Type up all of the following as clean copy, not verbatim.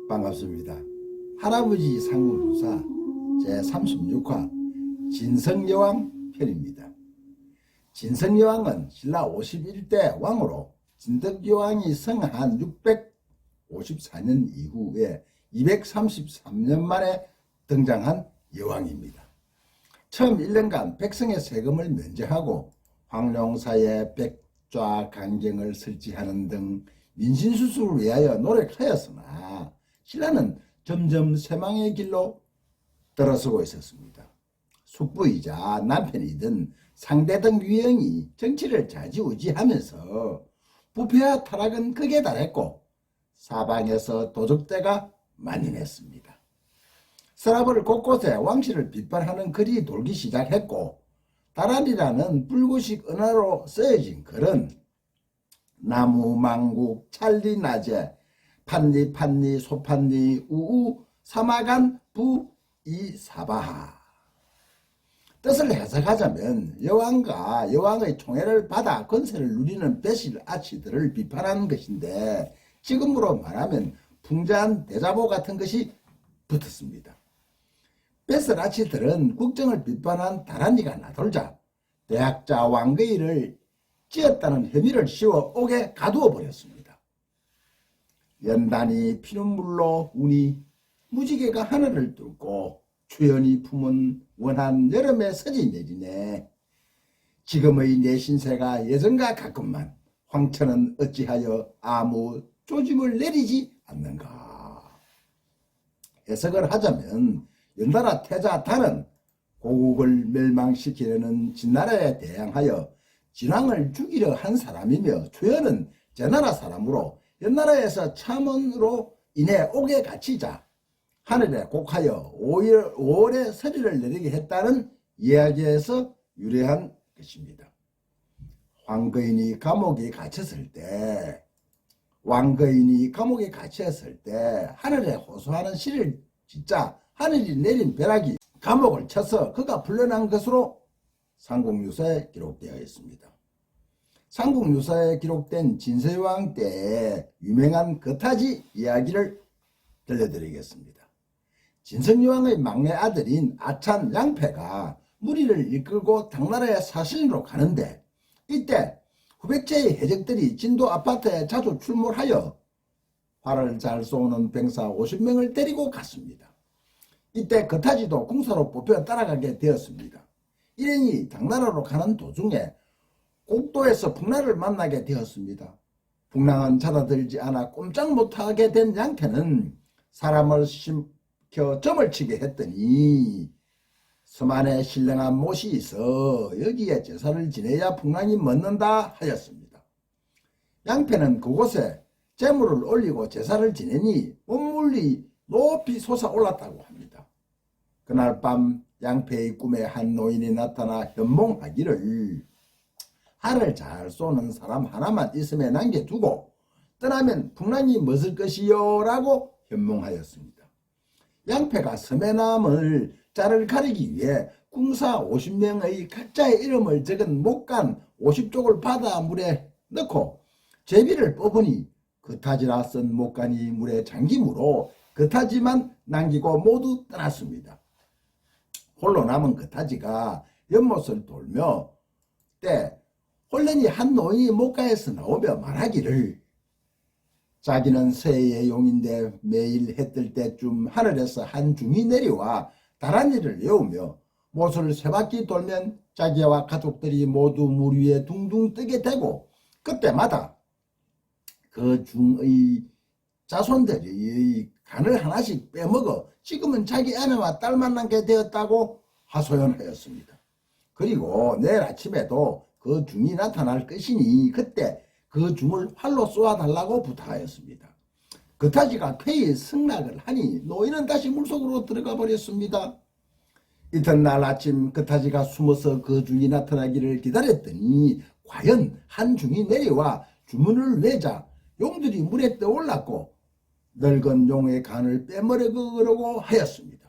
반갑습니다. 할아버지 상국유사 제36화 진성여왕 편입니다. 진성여왕은 신라 51대 왕으로 진덕여왕이 성한 654년 이후에 233년 만에 등장한 여왕입니다. 처음 1년간 백성의 세금을 면제하고 황룡사에 백좌 강경을 설치하는 등 민심수습을 위하여 노력하였으나 신라는 점점 쇠망의 길로 들어서고 있었습니다. 숙부이자 남편이던 상대등 유형이 정치를 좌지우지하면서 부패와 타락은 극에 달했고 사방에서 도적대가 만연했습니다. 서랍을 곳곳에 왕실을 비판하는 글이 돌기 시작했고 다란이라는 불구식 언어로 쓰여진 글은 나무망국 찰리나제 판리 소판리 우우 사마간 부이사바하. 뜻을 해석하자면 여왕과 여왕의 총애를 받아 권세를 누리는 배실 아치들을 비판하는 것인데 지금으로 말하면 풍자한 대자보 같은 것이 붙었습니다. 배실 아치들은 국정을 비판한 다란이가 나돌자 대학자 왕거이를 찧었다는 혐의를 씌워 옥에 가두어 버렸습니다. 연단이 피눈물로 우니 무지개가 하늘을 뚫고 주연이 품은 원한 여름의 서지 내리네. 지금의 내 신세가 예전과 같건만 황천은 어찌하여 아무 조짐을 내리지 않는가. 해석을 하자면 연달아 태자단은 고국을 멸망시키려는 진나라에 대항하여 진왕을 죽이려 한 사람이며 주연은 제나라 사람으로 연나라에서 참언으로 인해 옥에 갇히자 하늘에 곡하여 5월에 서리를 내리게 했다는 이야기에서 유래한 것입니다. 왕거인이 감옥에 갇혔을 때 하늘에 호소하는 시를 짓자 하늘이 내린 벼락이 감옥을 쳐서 그가 풀려난 것으로 삼국유사에 기록되어 있습니다. 삼국유사에 기록된 진서여왕 때의 유명한 거타지 이야기를 들려드리겠습니다. 진성여왕의 막내 아들인 아찬 양패가 무리를 이끌고 당나라의 사신으로 가는데 이때 후백제의 해적들이 진도 아파트에 자주 출몰하여 활을 잘 쏘는 병사 50명을 데리고 갔습니다. 이때 거타지도 궁사로 뽑혀 따라가게 되었습니다. 일행이 당나라로 가는 도중에 곡도에서 풍랑을 만나게 되었습니다. 풍랑은 찾아들지 않아 꼼짝 못하게 된 양태는 사람을 시켜 점을 치게 했더니 섬 안에 신령한 못이 있어 여기에 제사를 지내야 풍랑이 멎는다 하였습니다. 양패는 그곳에 제물을 올리고 제사를 지내니 온물이 높이 솟아올랐다고 합니다. 그날 밤 양패의 꿈에 한 노인이 나타나 현몽하기를 활을 잘 쏘는 사람 하나만 있음에 남겨두고 떠나면 풍랑이 멎을 것이요 라고 현몽하였습니다. 양패가 섬에 남을 자를 가리기 위해 궁사 50명의 각자의 이름을 적은 목간 50쪽을 바닷물에 넣고 제비를 뽑으니 거타지라 쓴 목간이 물에 잠기므로 거타지만 남기고 모두 떠났습니다. 홀로 남은 거타지가 연못을 돌며 때 홀련히 한 노인이 목가에서 나오며 말하기를 자기는 새의 용인데 매일 해 뜰 때쯤 하늘에서 한 중이 내려와 다란이를 외우며 못을 세 바퀴 돌면 자기와 가족들이 모두 물 위에 둥둥 뜨게 되고 그때마다 그 중의 자손들이 간을 하나씩 빼먹어 지금은 자기 아내와 딸만 남게 되었다고 하소연하였습니다. 그리고 내일 아침에도 그 중이 나타날 것이니 그때 그 중을 활로 쏘아달라고 부탁하였습니다. 거타지가 쾌히 승낙을 하니 노인은 다시 물속으로 들어가 버렸습니다. 이튿날 아침 거타지가 숨어서 그 중이 나타나기를 기다렸더니 과연 한 중이 내려와 주문을 외자 용들이 물에 떠올랐고 늙은 용의 간을 빼먹으려고 하였습니다.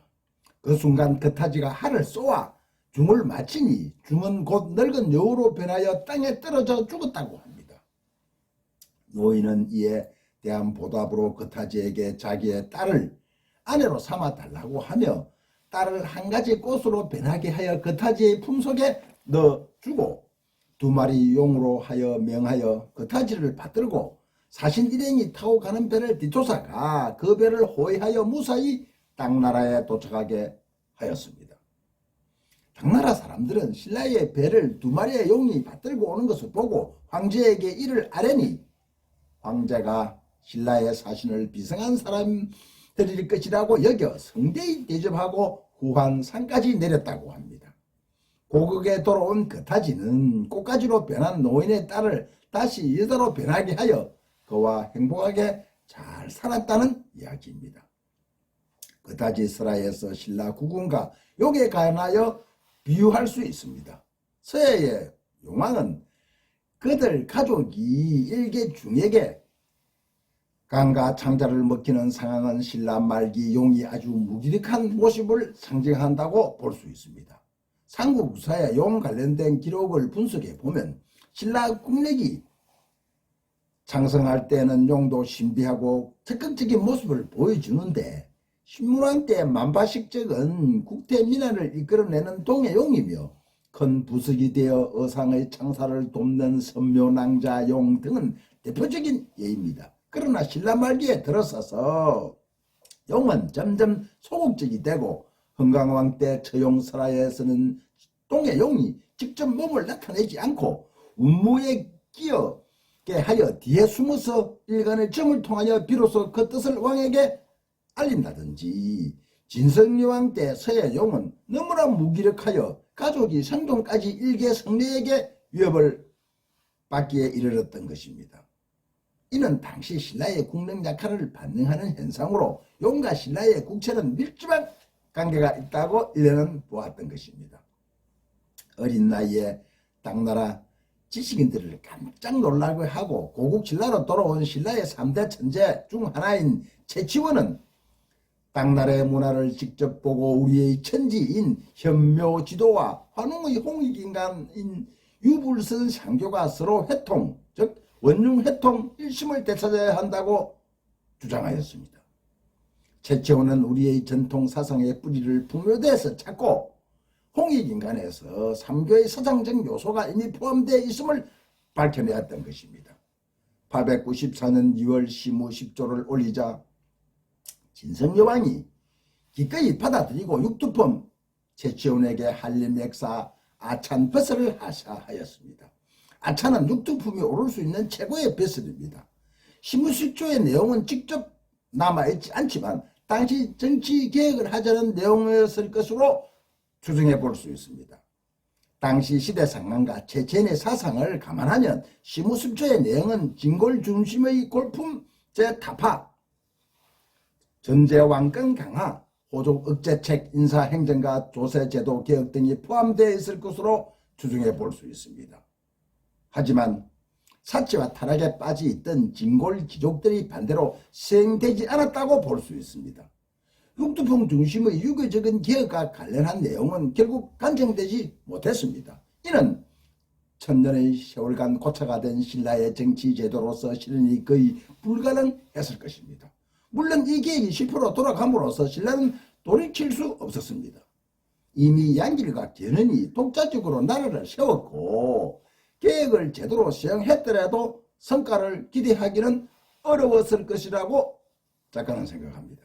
그 순간 거타지가 활을 쏘아 중을 마치니 중은 곧 늙은 여우로 변하여 땅에 떨어져 죽었다고 합니다. 노인은 이에 대한 보답으로 그타지에게 자기의 딸을 아내로 삼아 달라고 하며 딸을 한 가지 꽃으로 변하게 하여 그타지의 품속에 넣어주고 두 마리 용으로 하여 명하여 그타지를 받들고 사신 일행이 타고 가는 배를 뒤쫓아가 그 배를 호위하여 무사히 당나라에 도착하게 하였습니다. 당나라 사람들은 신라의 배를 두 마리의 용이 받들고 오는 것을 보고 황제에게 이를 아뢰니 황제가 신라의 사신을 비상한 사람들일 것이라고 여겨 성대히 대접하고 후한산까지 내렸다고 합니다. 고국에 돌아온 그타지는 꽃가지로 변한 노인의 딸을 다시 여자로 변하게 하여 그와 행복하게 잘 살았다는 이야기입니다. 그타지 설화에서 신라 국군과 욕에 관하여 비유할 수 있습니다. 서해의 용왕은 그들 가족이 일개 중에게 강과 창자를 먹히는 상황은 신라 말기 용이 아주 무기력한 모습을 상징한다고 볼 수 있습니다. 삼국사의 용 관련된 기록을 분석해 보면 신라 국력이 창성할 때는 용도 신비하고 적극적인 모습을 보여주는데 신문왕 때 만바식적은 국태민안을 이끌어내는 동해용이며 큰 부석이 되어 어상의 창사를 돕는 선묘낭자용 등은 대표적인 예입니다. 그러나 신라 말기에 들어서서 용은 점점 소극적이 되고 흥강왕 때 처용설화에서는 동해용이 직접 몸을 나타내지 않고 운무에 끼어게 하여 뒤에 숨어서 일간의 점을 통하여 비로소 그 뜻을 왕에게 알린다든지 진성여왕 때 서해용은 너무나 무기력하여 가족이 생존까지 일개 성례에게 위협을 받기에 이르렀던 것입니다. 이는 당시 신라의 국력 약화를 반영하는 현상으로 용과 신라의 국체는 밀접한 관계가 있다고 일례는 보았던 것입니다. 어린 나이에 당나라 지식인들을 깜짝 놀라게 하고 고국 신라로 돌아온 신라의 3대 천재 중 하나인 최치원은 당나라의 문화를 직접 보고 우리의 천지인 현묘지도와 환웅의 홍익인간인 유불선 상교가 서로 회통, 즉 원흉회통 일심을 되찾아야 한다고 주장하였습니다. 최치원은 우리의 전통 사상의 뿌리를 풍요대에서 찾고 홍익인간에서 삼교의 서장적 요소가 이미 포함되어 있음을 밝혀내었던 것입니다. 894년 2월 시무 10조를 올리자 진성여왕이 기꺼이 받아들이고 육두품 최치원에게 한림액사 아찬벼슬을 하사하였습니다. 아찬은 육두품이 오를 수 있는 최고의 벼슬입니다. 시무 10조의 내용은 직접 남아있지 않지만 당시 정치개혁을 하자는 내용이었을 것으로 추정해 볼 수 있습니다. 당시 시대 상황과 최치원의 사상을 감안하면 시무 10조의 내용은 진골 중심의 골품 제타파 전제왕권 강화, 호족 억제책, 인사행정과 조세제도 개혁 등이 포함되어 있을 것으로 추정해 볼 수 있습니다. 하지만 사치와 타락에 빠져있던 진골 귀족들이 반대로 시행되지 않았다고 볼 수 있습니다. 육두품 중심의 유교적인 개혁과 관련한 내용은 결국 간청되지 못했습니다. 이는 천년의 세월간 고차가 된 신라의 정치 제도로서 실현이 거의 불가능했을 것입니다. 물론 이 계획이 실패로 돌아감으로써 신라는 돌이킬 수 없었습니다. 이미 양길과 견훤이 독자적으로 나라를 세웠고 계획을 제대로 시행했더라도 성과를 기대하기는 어려웠을 것이라고 작가는 생각합니다.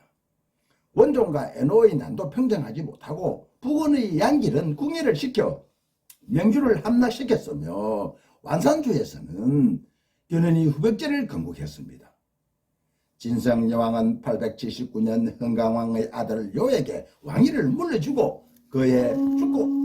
원종과 애노의 난도 평정하지 못하고 북원의 양길은 궁예를 시켜 명주를 함락시켰으며 완산주에서는 견훤이 후백제를 건국했습니다. 진성여왕은 879년 흥강왕의 아들 요에게 왕위를 물려주고 그의 죽고